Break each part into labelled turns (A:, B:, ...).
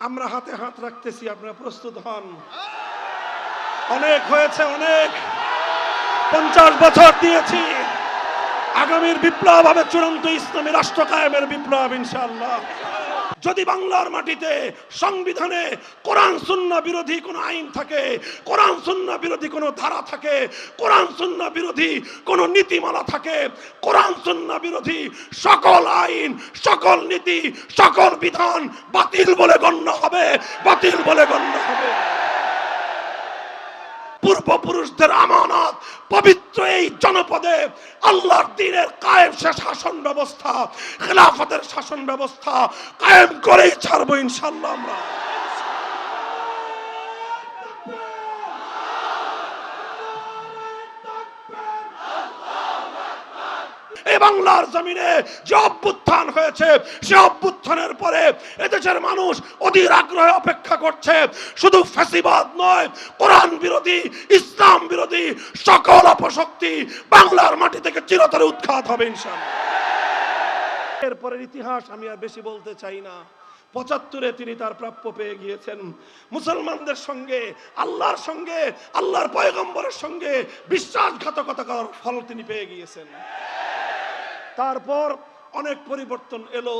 A: আমরা হাতে হাত রাখতেছি, আপনারা প্রস্তুত হন। অনেক হয়েছে, অনেক 50 বছর দিয়েছি। আগামীর বিপ্লব হবে চূড়ান্ত ইসলামী রাষ্ট্র কায়েমের বিপ্লব ইনশাআল্লাহ। যদি বাংলার মাটিতে সংবিধানে কোরআন সুন্নাহ বিরোধী কোনো আইন থাকে, কোরআন সুন্নাহ বিরোধী কোনো ধারা থাকে, কোরআন সুন্নাহ বিরোধী কোনো নীতিমালা থাকে, কোরআন সুন্নাহ বিরোধী সকল আইন, সকল নীতি, সকল বিধান বাতিল বলে গণ্য হবে, বাতিল বলে গণ্য হবে। পূর্বপুরুষদের আমানত পবিত্র এই জনপদে আল্লাহর দ্বীনের কায়েম শাসন ব্যবস্থা, খেলাফতের শাসন ব্যবস্থা কায়েম করেই ছাড়বো ইনশাআল্লাহ। আমরা এই বাংলার জমিনে যে অভ্যুত্থান হয়েছে, সে অভ্যুত্থানের পরে এদেশের মানুষ অধীর আগ্রহে অপেক্ষা করছে শুধু ফ্যাসিবাদ নয়, কোরআন বিরোধী, ইসলাম বিরোধী সকল অপশক্তি বাংলার মাটি থেকে চিরতরে উৎখাত হবে ইনশাআল্লাহ। এরপরের ইতিহাস আমি আর বেশি বলতে চাই না। 75-এ তিনি তার প্রাপ্য পেয়ে গিয়েছেন। মুসলমানদের সঙ্গে, আল্লাহর সঙ্গে, আল্লাহর পয়গম্বরের সঙ্গে বিশ্বাসঘাতকতা করার ফল তিনি পেয়ে গিয়েছেন। তারপর অনেক পরিবর্তন এলো,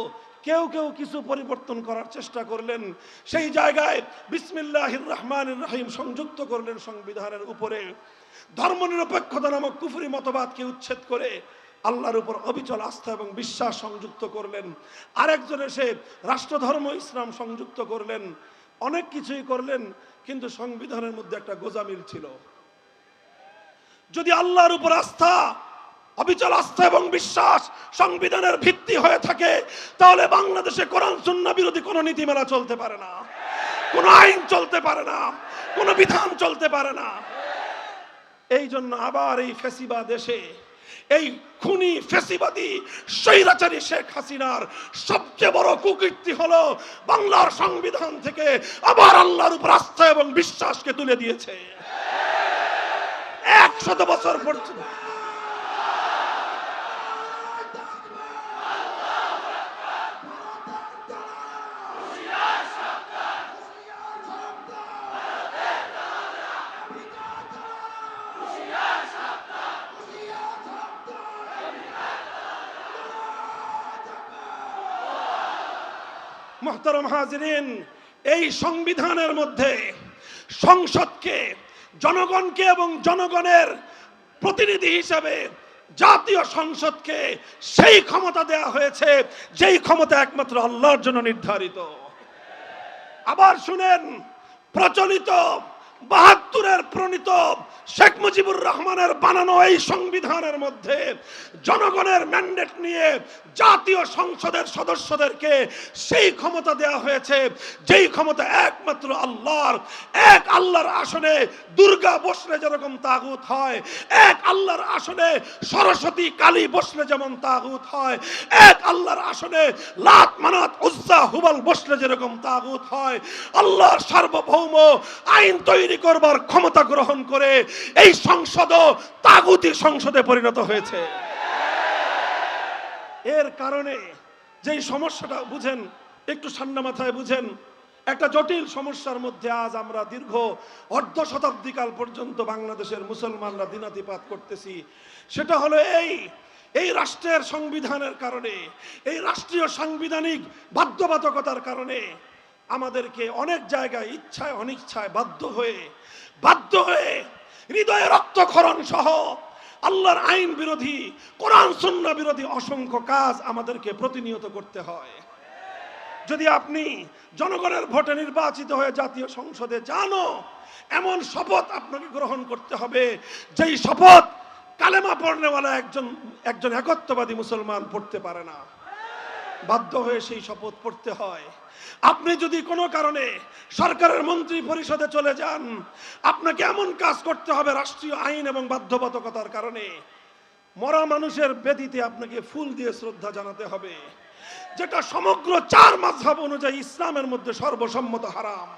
A: কেউ কেউ কিছু পরিবর্তন করার চেষ্টা করলেন। সেই জায়গায় বিসমিল্লাহির রহমানির রহিম সংযুক্ত করলেন সংবিধানের উপরে। ধর্মনিরপেক্ষতা নামক কুফরি মতবাদকে উচ্ছেদ করে আল্লাহর উপর অবিচল আস্থা এবং বিশ্বাস সংযুক্ত করলেন। আরেকজন এসে রাষ্ট্রধর্ম ইসলাম সংযুক্ত করলেন। অনেক কিছুই করলেন, কিন্তু সংবিধানের মধ্যে একটা গোজামিল ছিল। যদি আল্লাহর উপর আস্থা, অবিচল আস্থা এবং বিশ্বাস সংবিধানের ভিত্তি হয়ে থাকে, তাহলে বাংলাদেশে কোরআন সুন্নাহ বিরোধী কোনো নীতিমালা চলতে পারে না, কোনো আইন চলতে পারে না, কোনো বিধান চলতে পারে না। এই জন্য আবার এই ফ্যাসিবাদ দেশে, এই খুনি ফ্যাসিবাদী স্বৈরাচারী শেখ হাসিনার সবচেয়ে বড় কুকীর্তি হলো বাংলার সংবিধান থেকে আবার আল্লাহর উপর আস্থা এবং বিশ্বাসকে তুলে দিয়েছে। 100 বছর পর্যন্ত মুহতারাম হাজিরিন, এই সংবিধানের মধ্যে সংসদকে, জনগণকে এবং জনগণের প্রতিনিধি হিসাবে জাতীয় সংসদকে সেই ক্ষমতা দেয়া হয়েছে যেই ক্ষমতা একমাত্র আল্লাহর জন্য নির্ধারিত। আবার শুনেন, প্রচলিত 72-এর প্রণীত শেখ মুজিবুর রহমানের বানানো এই সংবিধানের মধ্যে জনগণের ম্যান্ডেট নিয়ে জাতীয় সংসদের সদস্যদেরকে সেই ক্ষমতা দেওয়া হয়েছে যেই ক্ষমতা একমাত্র আল্লাহর। এক আল্লাহর আসনে দুর্গা বসলে যেরকম তাগুত হয়, এক আল্লাহর আসনে সরস্বতী কালী বসলে যেমন তাগুত হয়, এক আল্লাহর আসনে লাত মানাত উজ্জা হুবল বসলে যেরকম তাগুত হয়, আল্লাহর সার্বভৌম আইন তৈরি করবার ক্ষমতা গ্রহণ করে এই সংসদ তাগুতি সংসদে পরিণত হয়েছে। এর কারণে যেই সমস্যাটা বুঝেন, একটু ঠান্ডা মাথায় বুঝেন, একটা জটিল সমস্যার মধ্যে আজ আমরা দীর্ঘ অর্ধ শতাব্দী কাল পর্যন্ত বাংলাদেশের মুসলমানরা দিনাতিপাত করতেছি। সেটা হলো এই রাষ্ট্রের সংবিধানের কারণে, এই রাষ্ট্রীয় সাংবিধানিক বাধ্যবাধকতার কারণে আমাদেরকে অনেক জায়গায় ইচ্ছায় অনিচ্ছায় বাধ্য হয়ে হৃদয়ে রক্তক্ষরণ সহ আল্লাহর আইন বিরোধী, কোরআন সুন্নাহ বিরোধী অসংখ্য কাজ আমাদেরকে প্রতিনিয়ত করতে হয়। যদি আপনি জনগণের ভোটে নির্বাচিত হয়ে জাতীয় সংসদে যানও, এমন শপথ আপনাকে গ্রহণ করতে হবে যেই শপথ কালেমা পড়নেওয়ালা একজন একত্ববাদী মুসলমান পড়তে পারে না। বাধ্য হয়ে সেই শপথ পড়তে হয়। আপনি যদি কোনো কারণে সরকারের মন্ত্রী পরিষদে চলে যান, আপনাকে এমন কাজ করতে হবে রাষ্ট্রীয় আইন এবং বাধ্যবাধকতার কারণে, মরা মানুষের বেদিতে আপনাকে ফুল দিয়ে শ্রদ্ধা জানাতে হবে, যেটা সমগ্র 4 মাযহাব অনুযায়ী ইসলামের মধ্যে সর্বসম্মত হারাম।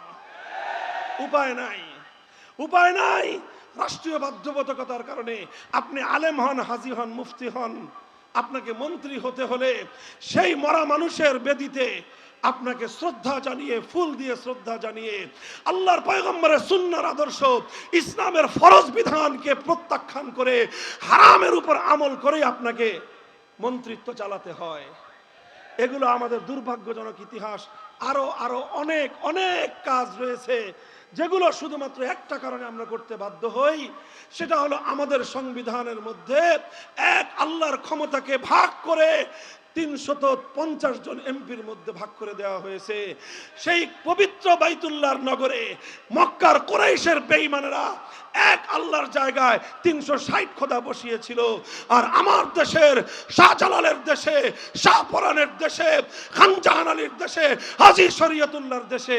A: উপায় নাই। রাষ্ট্রীয় বাধ্যবাধকতার কারণে আপনি আলেম হন, হাজী হন, মুফতি হন, আপনাকে মন্ত্রী হতে হলে সেই মরা মানুষের বেদিতে আপনাকে শ্রদ্ধা জানিয়ে, ফুল দিয়ে শ্রদ্ধা জানিয়ে আল্লাহর পয়গম্বরের সুন্নাহর আদর্শ, ইসলামের ফরজ বিধানকে প্রত্যাখ্যান করে হারামের উপর আমল করে আপনাকে মন্ত্রিত্ব চালাতে হয়। এগুলো আমাদের দুর্ভাগ্যজনক ইতিহাস। আরো আরো অনেক অনেক কাজ রয়েছে যেগুলো শুধুমাত্র একটা কারণে আমরা করতে বাধ্য হই, সেটা হলো আমাদের সংবিধানের মধ্যে এক আল্লাহর ক্ষমতাকে ভাগ করে 350 জন এমপির মধ্যে ভাগ করে দেওয়া হয়েছে। সেই পবিত্র বাইতুল্লাহর নগরে মক্কার কুরাইশের বেঈমানেরা এক আল্লাহর জায়গায় 360 খোদা বসিয়েছিল। আর আমার দেশের শাহজালালের দেশে, শাহপরানের দেশে, খান জাহান আলীর দেশে, হাজী শরীয়তুল্লাহর দেশে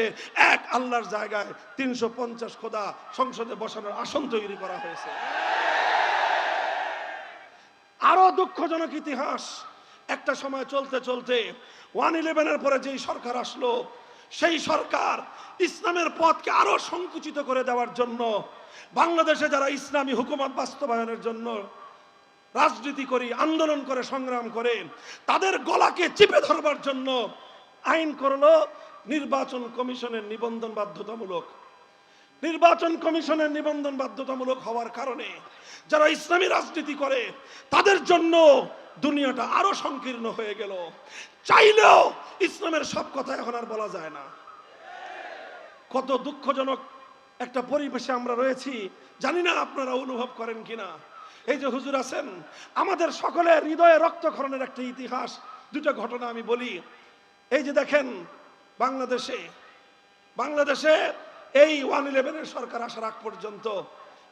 A: এক আল্লাহর জায়গায় 350 খোদা সংসদে বসানোর আসন তৈরি করা হয়েছে। আরো দুঃখজনক ইতিহাস, একটা সময় চলতে চলতে 1/11-এর পরে যেই সরকার আসলো, সেই সরকার ইসলামের পথকে আরো সংকুচিত করে দেওয়ার জন্য বাংলাদেশে যারা ইসলামী হুকুমত বাস্তবায়নের জন্য রাজনীতি করি, আন্দোলন করে, সংগ্রাম করে, তাদের গলাকে চিপে ধরবার জন্য আইন করলো নির্বাচন কমিশনের নিবন্ধন বাধ্যতামূলক। নির্বাচন কমিশনের নিবন্ধন বাধ্যতামূলক হওয়ার কারণে যারা ইসলামী রাজনীতি করে তাদের জন্য দুনিয়াটা আরো সংকীর্ণ হয়ে গেল। চাইলেও ইসলামের সব কথা এখন আর বলা যায় না। কত দুঃখজনক একটা পরিবেশে আমরা রয়েছি, জানি না আপনারা অনুভব করেন কিনা। এই যে হুজুর আছেন, আমাদের সকলের হৃদয়ে রক্তক্ষরণের একটা ইতিহাস। দুটো ঘটনা আমি বলি। এই যে দেখেন, বাংলাদেশে এই 1/11-এর সরকার আসার আগ পর্যন্ত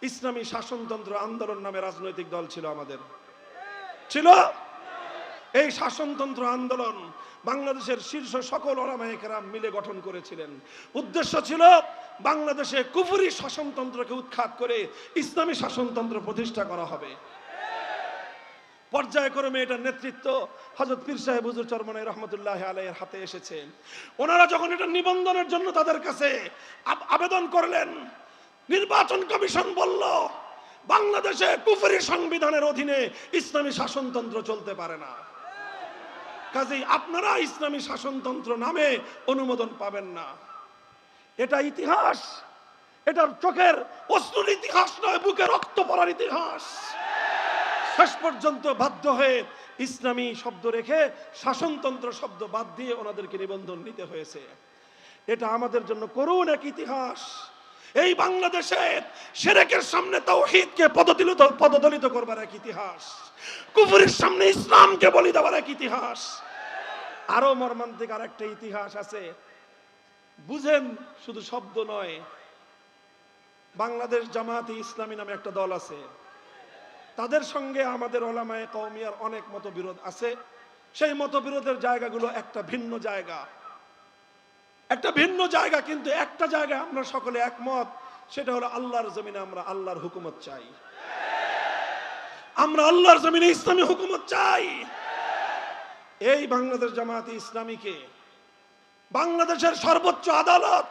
A: ইসলামী শাসনতন্ত্র আন্দোলন নামে রাজনৈতিক দল ছিল, আমাদের ছিল। এই শাসনতন্ত্র আন্দোলন বাংলাদেশের শীর্ষ সকল উলামায়ে কেরাম মিলে গঠন করেছিলেন। উদ্দেশ্য ছিল বাংলাদেশে কুফরি শাসনতন্ত্রকে উৎখাত করে ইসলামী শাসনতন্ত্র প্রতিষ্ঠা করা হবে। পর্যায়ক্রমে এটার নেতৃত্ব হযরত পীর সাহেব হুজুর চরমনাই রহমতুল্লাহ আলাইহির হাতে এসেছে। ওনারা যখন এটা নিবন্ধনের জন্য তাদের কাছে আবেদন করলেন, নির্বাচন কমিশন বলল বাংলাদেশে কুফরি সংবিধানের অধীনে ইসলামী শাসনতন্ত্র চলতে পারে না, কাজেই আপনারা ইসলামী শাসনতন্ত্র নামে অনুমোদন পাবেন না। এটা ইতিহাস, এটার চোখের অশ্রুর ইতিহাস নয়, বুকে রক্ত পড়ার ইতিহাস। শেষ পর্যন্ত বাধ্য হয়ে ইসলামী শব্দ রেখে শাসনতন্ত্র শব্দ বাদ দিয়ে ওনাদেরকে নিবন্ধন নিতে হয়েছে। এটা আমাদের জন্য করুণ এক ইতিহাস। এই বাংলাদেশে শিরকের সামনে তাওহীদকে পদদলিত করবার এক ইতিহাস, কুফরের সামনে ইসলামকে বলি দেওয়ার এক ইতিহাস। আরো মর্মান্তিক আর একটা ইতিহাস আছে, বুঝেন, শুধু শব্দ নয়। বাংলাদেশ জামায়াতে ইসলামী নামে একটা দল আছে, তাদের সঙ্গে আমাদের উলামায়ে কওমিয়ার অনেক মতবিরোধ আছে। সেই মতবিরোধের জায়গাগুলো একটা ভিন্ন জায়গা, কিন্তু একটা জায়গায় আমরা সকলে একমত, সেটা হলো আল্লাহর জমিনে আমরা আল্লাহর হুকুমত চাই। আমরা আল্লাহর জমিনে ইসলামী হুকুমত চাই। এই বাংলাদেশ জামায়াতে ইসলামীকে বাংলাদেশের সর্বোচ্চ আদালত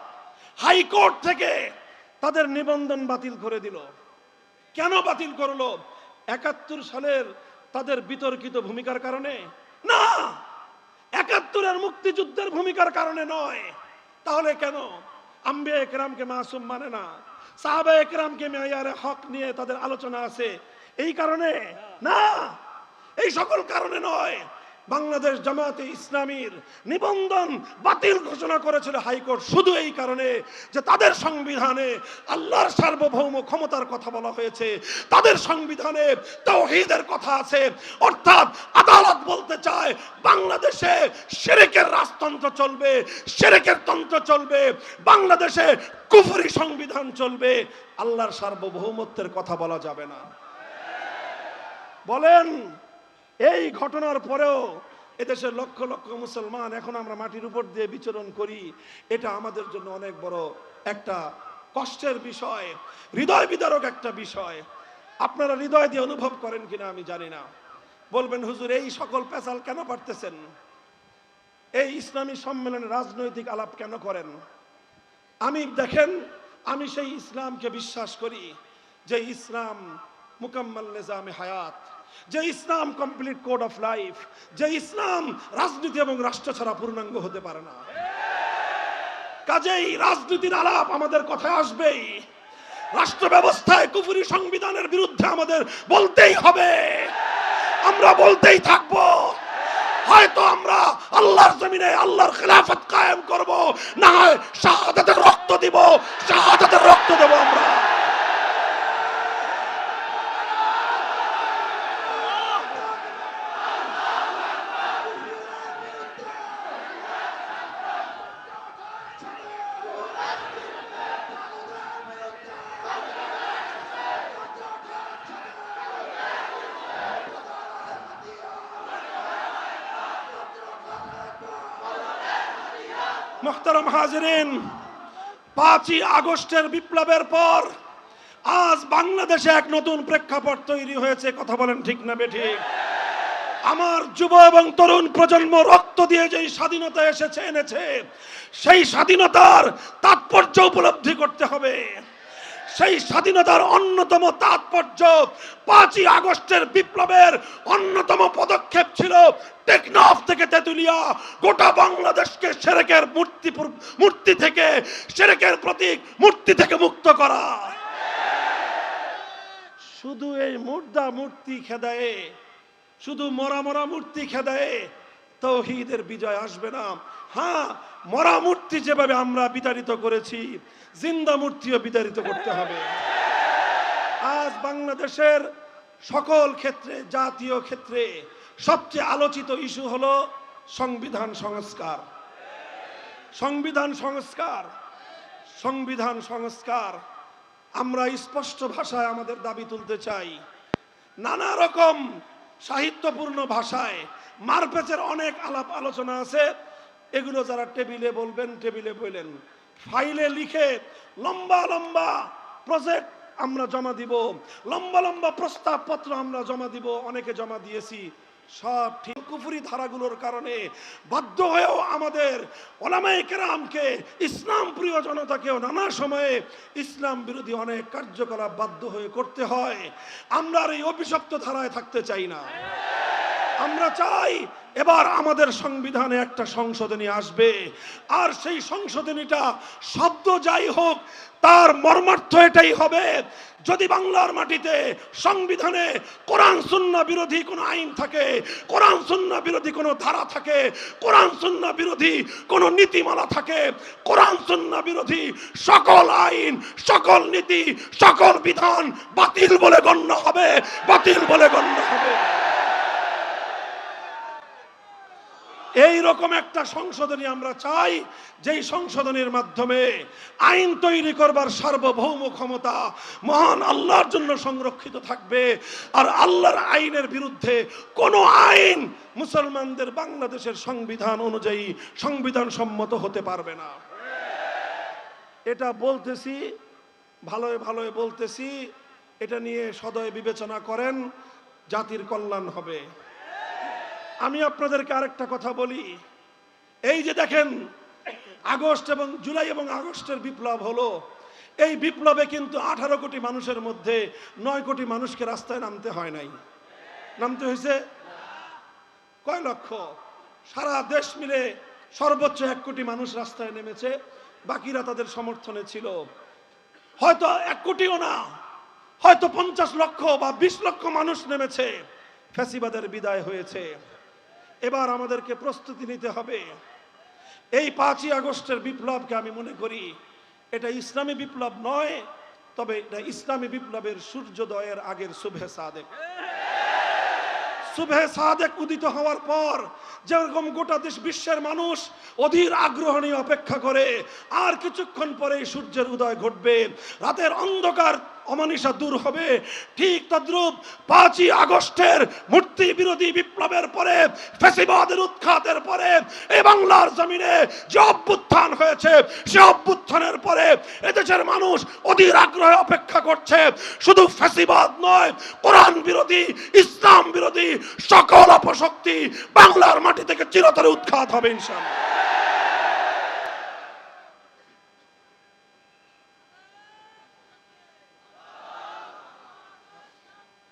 A: হাইকোর্ট থেকে তাদের নিবন্ধন বাতিল করে দিল। কেন বাতিল করলো? ৭১ সালের তাদের বিতর্কিত ভূমিকার কারণে না, ৭১-এর মুক্তিযুদ্ধের ভূমিকার কারণে নয়। তাহলে কেন? আম্বিয়া একরামকে মাসুম মানে না, সাহাবা একরামকে মেয়ারে হক নিয়ে তাদের আলোচনা আছে, এই কারণে না, এই সকল কারণে নয়। বাংলাদেশ জামায়াতে ইসলামীর নিবন্ধন বাতিল ঘোষণা করেছিল হাইকোর্ট শুধু এই কারণে যে তাদের সংবিধানে আল্লাহর সার্বভৌম ক্ষমতার কথা বলা হয়েছে, তাদের সংবিধানে তাওহীদের কথা আছে। অর্থাৎ আদালত বলতে চায় বাংলাদেশে শিরকের রাজতন্ত্র চলবে, শিরকের তন্ত্র চলবে, বাংলাদেশে কুফরি সংবিধান চলবে, আল্লাহর সার্বভৌমত্বের কথা বলা যাবে না। বলেন, এই ঘটনার পরেও এদেশের লক্ষ লক্ষ মুসলমান এখন আমরা মাটির উপর দিয়ে বিচরণ করি। এটা আমাদের জন্য অনেক বড় একটা কষ্টের বিষয়, হৃদয় বিদারক একটা বিষয়। আপনারা হৃদয় দিয়ে অনুভব করেন কিনা আমি জানি না। বলবেন, হুজুর এই সকল পেশাল কেন পারতেছেন? এই ইসলামী সম্মেলনে রাজনৈতিক আলাপ কেন করেন? দেখেন, আমি সেই ইসলামকে বিশ্বাস করি যে ইসলাম মুকাম্মাল নিজামে হায়াত, যে ইসলাম কমপ্লিট কোড অফ লাইফ, যে ইসলাম রাজনীতি এবং রাষ্ট্র ছাড়া পূর্ণাঙ্গ হতে পারে না। কাজেই রাজনীতির আলাপ আমাদের কথায় আসবেই, রাষ্ট্র ব্যবস্থায় কুফরি সংবিধানের বিরুদ্ধে আমাদের বলতেই হবে, আমরা বলতেই থাকবো। হয়তো আমরা আল্লাহর জমিনে আল্লাহর খেলাফত কায়েম করব, না হয় শাহাদাতের রক্ত দিব, শাহাদাতের রক্ত দেব আমরা। মুহতারাম হাজিরিন, 5ই আগস্টের বিপ্লবের পর আজ বাংলাদেশে এক নতুন প্রেক্ষাপট তৈরি হয়েছে। কথা বলেন ঠিক না বেঠিক? আমার যুব এবং তরুণ প্রজন্ম রক্ত দিয়ে যেই স্বাধীনতা এনেছে, সেই স্বাধীনতার তাৎপর্য উপলব্ধি করতে হবে। সেই স্বাধীনতার অন্যতম তাৎপর্য 5ই আগস্টের বিপ্লবের অন্যতম পদক্ষেপ ছিল টেকনাফ থেকে তেতুলিয়া গোটা বাংলাদেশকে শিরকের মূর্তি থেকে, শিরকের প্রতীক মূর্তি থেকে মুক্ত করা। শুধু এই মুর্দা মূর্তি খেদায়ে, শুধু মরা মরা মূর্তি খেদায়ে তাওহীদের বিজয় আসবে না। হ্যাঁ, মরা মূর্তি যেভাবে আমরা বিতাড়িত করেছি, জিন্দা মূর্তিও বিতাড়িত করতে হবে। আজ বাংলাদেশের সকল ক্ষেত্রে, জাতীয় ক্ষেত্রে সবচেয়ে আলোচিত ইস্যু হলো সংবিধান সংস্কার। সংবিধান সংস্কার, সংবিধান সংস্কার। আমরা স্পষ্ট ভাষায় আমাদের দাবি তুলতে চাই। নানা রকম সাহিত্যপূর্ণ ভাষায় মারপেচের অনেক আলাপ আলোচনা আছে, এগুলো যারা টেবিলে বলবেন টেবিলে বলেন, ফাইলে লিখে লম্বা লম্বা প্রজেক্ট আমরা জমা দিব, লম্বা লম্বা প্রস্তাব পত্র আমরা জমা দিব, অনেকে জমা দিয়েছি, সব ঠিক। কুফরি ধারাগুলোর কারণে বাধ্য হয়েও আমাদের ওলামায়ে কেরামকে, ইসলাম প্রিয় জনতাকেও নানা সময়ে ইসলাম বিরোধী অনেক কার্যকলাপ বাধ্য হয়ে করতে হয়। আমরা আর এই অভিশপ্ত ধারায় থাকতে চাই না। আমরা চাই এবার আমাদের সংবিধানে একটা সংশোধনী আসবে, আর সেই সংশোধনীটা শব্দ যাই হোক তার মর্মার্থ এটাই হবে, যদি বাংলার মাটিতে সংবিধানে কোরআন সুন্নাহ বিরোধী কোনো আইন থাকে, কোরআন সুন্নাহ বিরোধী কোনো ধারা থাকে, কোরআন সুন্নাহ বিরোধী কোনো নীতিমালা থাকে, কোরআন সুন্নাহ বিরোধী সকল আইন, সকল নীতি, সকল বিধান বাতিল বলে গণ্য হবে, বাতিল বলে গণ্য হবে। এই রকম একটা সংশোধনী আমরা চাই, যেই সংশোধনীর মাধ্যমে আইন তৈরি করবার সার্বভৌম ক্ষমতা মহান আল্লাহর জন্য সংরক্ষিত থাকবে, আর আল্লাহর আইনের বিরুদ্ধে কোনো আইন মুসলমানদের বাংলাদেশের সংবিধান অনুযায়ী সংবিধান সম্মত হতে পারবে না। এটা বলতেছি, ভালোই ভালোই বলতেছি, এটা নিয়ে সদয় বিবেচনা করেন, জাতির কল্যাণ হবে। আমি আপনাদেরকে আরেকটা কথা বলি, এই যে দেখেন আগস্ট এবং জুলাই এবং আগস্টের বিপ্লব হলো, এই বিপ্লবে কিন্তু 18 কোটি মানুষের মধ্যে 9 কোটি মানুষকে রাস্তায় নামতে হয় নাই। নামতে হয়েছে কয় লক্ষ? সারা দেশ মিলে সর্বোচ্চ 1 কোটি মানুষ রাস্তায় নেমেছে, বাকিরা তাদের সমর্থনে ছিল। হয়তো 1 কোটিও না, হয়তো 50 লক্ষ বা 20 লক্ষ মানুষ নেমেছে, ফ্যাসিবাদের বিদায় হয়েছে। এবার আমাদেরকে প্রস্তুতি নিতে হবে। এই 5ই আগস্টের বিপ্লবকে আমি মনে করি এটা ইসলামী বিপ্লব নয়, তবে এটা ইসলামী বিপ্লবের সূর্যোদয়ের আগের সুবহে সাদেক। সুবহে সাদেক উদিত হওয়ার পর যেরকম গোটা দেশ বিশ্বের মানুষ অধীর আগ্রহ নিয়ে অপেক্ষা করে, আর কিছুক্ষণ পরে সূর্যের উদয় ঘটবে, রাতের অন্ধকার অমানিসা দূর হবে, ঠিক তদ্রূপ 5ই আগস্টের মূর্তি বিরোধী বিপ্লবের পরে, ফ্যাসিবাদের উৎখাতের পরে এই বাংলার জমিনে যে অভ্যুত্থান হয়েছে, সে অভ্যুত্থানের পরে এদেশের মানুষ অধীর আগ্রহে অপেক্ষা করছে শুধু ফ্যাসিবাদ নয়, কোরআন বিরোধী, ইসলাম বিরোধী সকল অপশক্তি বাংলার মাটি থেকে চিরতরে উৎখাত হবে ইনশাআল্লাহ।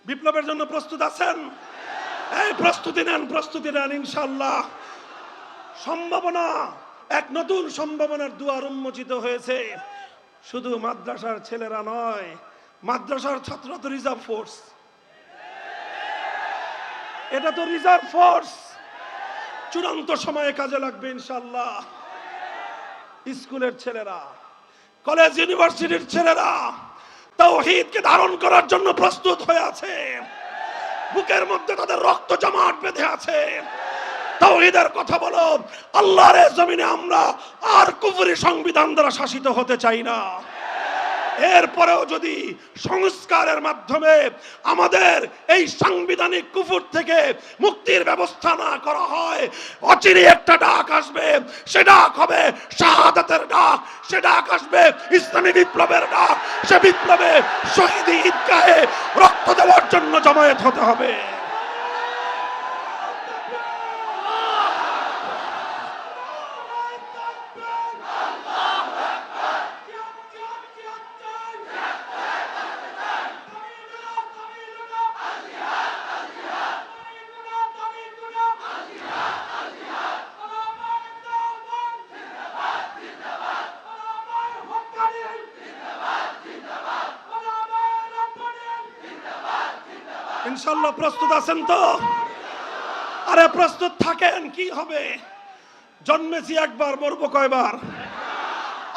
A: বিপ্লবের জন্য প্রস্তুত আছেন? এই প্রস্তুতি নেন ইনশাআল্লাহ। সম্ভাবনা, এক নতুন সম্ভাবনার দুয়ার উন্মোচিত হয়েছে। শুধু মাদ্রাসার ছেলেরা নয়, মাদ্রাসার ছাত্র তো রিজার্ভ ফোর্স, এটা তো রিজার্ভ ফোর্স, চূড়ান্ত সময়ে কাজে লাগবে ইনশাআল্লাহ। স্কুলের ছেলেরা, কলেজ ইউনিভার্সিটির ছেলেরা তাওহীদকে ধারণ করার জন্য প্রস্তুত হয়ে আছে। বুকের মধ্যে তাদের রক্ত জমাট বেঁধে আছে। তাওহীদের কথা বলো। আল্লাহর জমিনে আমরা আর কুফরি সংবিধান দ্বারা শাসিত হতে চাই না। এরপরেও যদি সংস্কারের মাধ্যমে আমাদের এই সাংবিধানিক কুফর থেকে মুক্তির ব্যবস্থা না করা হয়, অচিরে একটা ডাক আসবে। সে ডাক হবে শাহাদাতের ডাক, সে ডাক আসবে ইসলামী বিপ্লবের ডাক। সে বিপ্লবে শহীদ ঈদগাহে রক্ত দেওয়ার জন্য জমায়েত হতে হবে। ইনশাআল্লাহ প্রস্তুত আছেন তো? আরে প্রস্তুত থাকেন, কি হবে? জন্মেছি একবার, মরবো কয়বার?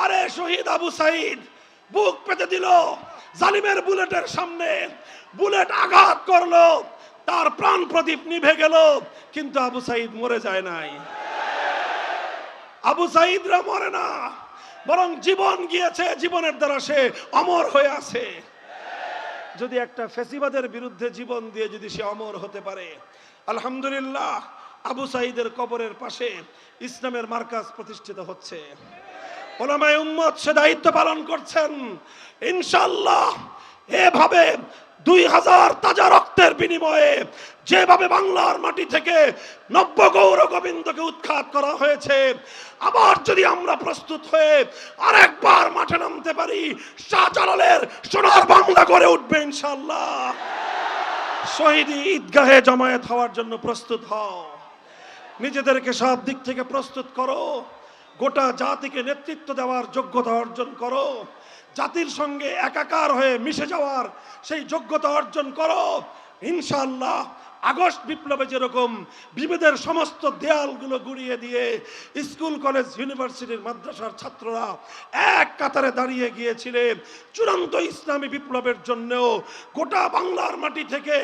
A: আরে শহীদ আবু সাঈদ বুক পেতে দিল জালিমের বুলেটের সামনে, বুলেট আঘাত করলো, তার প্রাণ প্রদীপ নিভে গেল, কিন্তু আবু সাঈদ মরে যায় নাই। আবু সাঈদরা মরে না, বরং জীবন গিয়েছে, জীবনের দ্বারা সে অমর হয়ে আছে। যদি একটা ফেসিবাদের বিরুদ্ধে জীবন দিয়ে যদি সে অমর হতে পারে, আলহামদুলিল্লাহ। আবু সাঈদের কবরের পাশে ইসলামের মার্কাজ প্রতিষ্ঠিত হচ্ছে। উলামায়ে উম্মত সে দায়িত্ব পালন করছেন। ইনশাআল্লাহ এভাবে 2000 তাজা রক্তের বিনিময়ে যেভাবে বাংলার মাটি থেকে নব্য গৌর গোবিন্দকে উৎখাত করা হয়েছে, আবার যদি আমরা প্রস্তুত হয়ে আরেকবার মাঠে নামতে পারি, শাহজালালের সোনার বাংলা গড়ে উঠবে ইনশাআল্লাহ। শহীদ ঈদগাহে জমায়েত হওয়ার জন্য প্রস্তুত হও। নিজেদেরকে সব দিক থেকে প্রস্তুত করো। গোটা জাতিকে নেতৃত্ব দেওয়ার যোগ্যতা অর্জন করো। জাতির সঙ্গে একাকার হয়ে মিশে যাওয়ার সেই যোগ্যতা অর্জন করো। ইনশাআল্লাহ আগস্ট বিপ্লবে যেরকম বিভেদের সমস্ত দেয়ালগুলো গুড়িয়ে দিয়ে স্কুল কলেজ ইউনিভার্সিটির মাদ্রাসার ছাত্ররা এক কাতারে দাঁড়িয়ে গিয়েছিলেন চূড়ান্ত ইসলামী বিপ্লবের জন্যও, গোটা বাংলার মাটি থেকে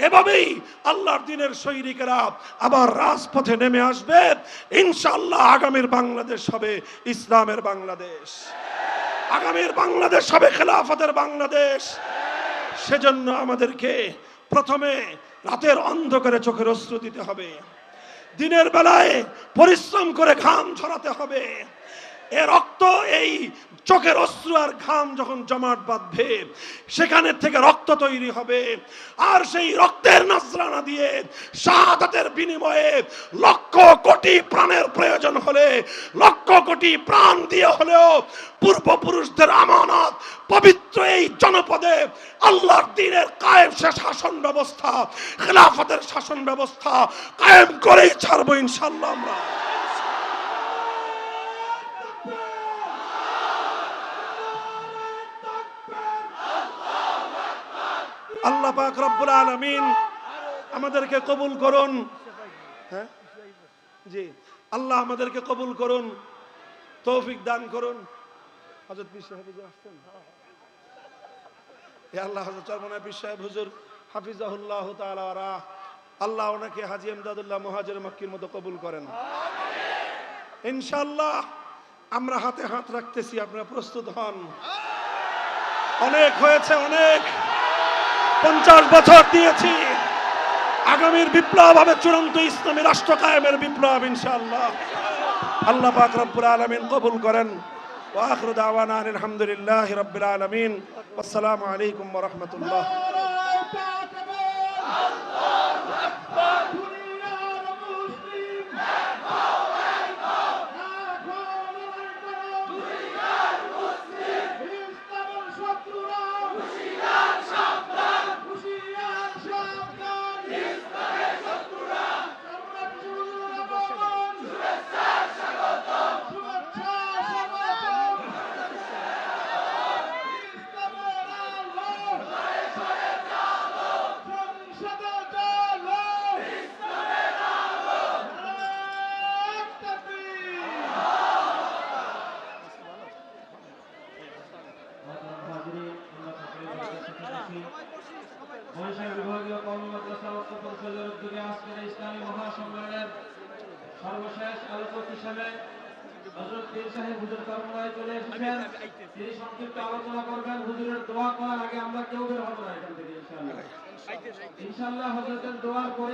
A: এভাবেই আল্লাহর দ্বীনের সৈনিকেরা আবার রাজপথে নেমে আসবে ইনশাআল্লাহ। আগামীর বাংলাদেশ হবে ইসলামের বাংলাদেশ, আগামীর বাংলাদেশ হবে খেলাফতের বাংলাদেশ। সেজন্য আমাদেরকে প্রথমে রাতের অন্ধকারে চোখের অশ্রু দিতে হবে, দিনের বেলায় পরিশ্রম করে ঘাম ঝরাতে হবে। এ রক্ত, এই চোখের অশ্রু আর ঘাম যখন জমাট বাঁধবে, সেখানে থেকে রক্ত তৈরি হবে। আর সেই রক্তের নজরানা দিয়ে শাহাদাতের বিনিময়ে লক্ষ কোটি প্রাণের প্রয়োজন হলে লক্ষ কোটি প্রাণ দিয়ে হলেও পূর্বপুরুষদের আমানত পবিত্র এই জনপদে আল্লাহর দ্বীনের কায়েম শাসন ব্যবস্থা, খেলাফতের শাসন ব্যবস্থা কায়েম করেই ছাড়বো ইনশাআল্লাহ আমরা। আল্লাহ পাক রব্বুল আলামিন আমাদেরকে কবুল করুন। হ্যাঁ জি, আল্লাহ আমাদেরকে কবুল করুন, তৌফিক দান করুন। হযরত পীর সাহেব হুজুর আসছেন। হে আল্লাহ, হযরত চরমনায় পীর সাহেব হুজুর হাফিজাহুল্লাহ তাআলা ওয়া রাহ, আল্লাহ ওনাকে হাজী ইমদাদুল্লাহ মুহাজির মক্কির মতো কবুল করেন ইনশাআল্লাহ। আমরা হাতে হাত রাখতেছি, আপনারা প্রস্তুত হন। অনেক হয়েছে, অনেক 50 বছর দিয়েছি। আগামীর বিপ্লব হবে চূড়ান্ত ইসলামী রাষ্ট্র কায়েমের বিপ্লব ইনশাআল্লাহ। আল্লাহ পাক রব্বুল আলামিন কবুল করেন। ওয়া আখিরু দাওয়ানা আলহামদুলিল্লাহি রাব্বিল আলামিন। আসসালামু আলাইকুম ওয়া রাহমাতুল্লাহ।
B: বরিশাল বিভাগীয় কওমি মাদ্রাসা ঐক্য পরিষদের উদ্যোগে আজকের ইসলামী মহাসম্মেলনের সর্বশেষ আলোচক হিসেবে হযরত পীর সাহেব হুজুর করমরায় চলে এসেছেন। তিনি সংক্ষিপ্ত আলোচনা করবেন। হুজুরের দোয়া করার আগে আমরা কেউ বের হব না এখান থেকে ইনশাআল্লাহ। ইনশাআল্লাহ হযরতের দোয়ার পরে